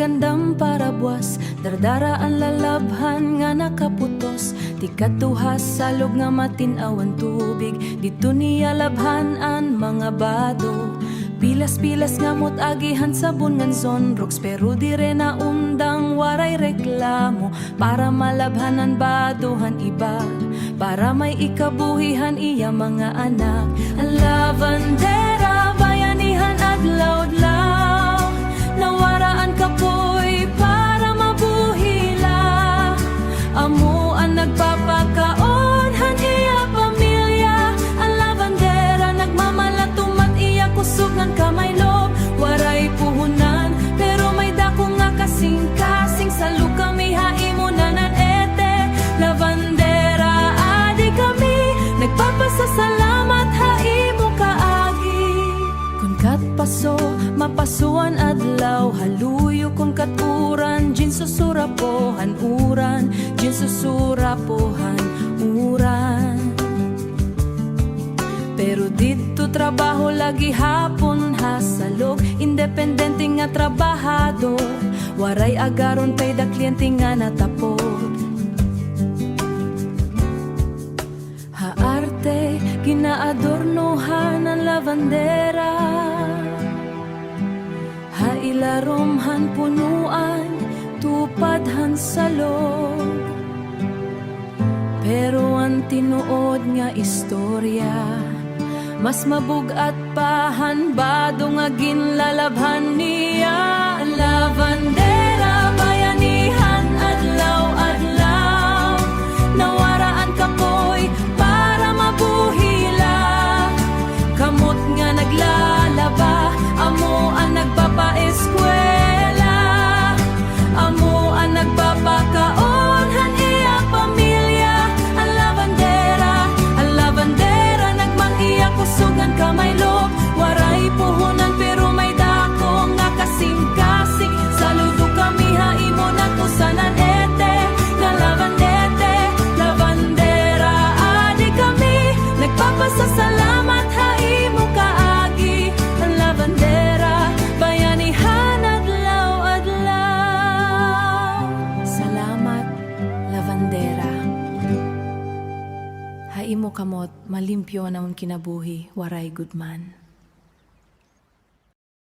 gandam para buwas, dardara ang lalabhan nga nakaputos. Di katuhas salog nga matinawan tubig, dito niya labhan ang mga bado. Pilas-pilas nga mot agihan sabon ngan sonrox, pero di rin na undang waray reklamo. Para malabhanan baduhan iba, para may ikabuhihan iya mga anak. Ang lavandera, bayanihan adlaw-adlaw, nawaraan kapoy para mabuhila. Amo ang nagpapakaon, han iya pamilya. Ang lavandera, nagmamalatumat iya kusog ng kamay loob. Waray puhunan, pero may dako nga kasing-kasing. Salo kami haimunanan ete. Lavandera, adi kami, nagpapasasalamat haimo kaagi. Kun kat paso, mapasuan adlaw, haluyo kung katuran, jin susurapohan uran, jin susurapohan uran. Pero dito trabaho lagi hapon hasalog, independente nga trabahado, waray agaron pay da kliyente nga natapod. Haarte, ginaadornohan ang lavandera, hailaromhan punuan, tupadhan salog. Pero ang tinuod nga istorya, mas mabugat pa hanbado nga ginlalabhan niya. Lavandera, bayanihan adlaw-adlaw, nawaraan kapoy para mabuhila. Kamot nga naglalaba, amo ang nagpapaeskwela, amo ang nagpapakaon, han iya pamilya. Ang lavandera, nagmang-iya kusugan kamay loob. Waray puhunan, pero may dako nga kasing-kasing. Saludo kami haimo na kusanan ete. Nga lavandera, adi kami, nagpapasasalamat haimo kaagi. Ang lavandera, bayanihan adlaw-adlaw. Salamat, lavandera. Haimo kamot, malimpyo naon kinabuhi, waray gudman.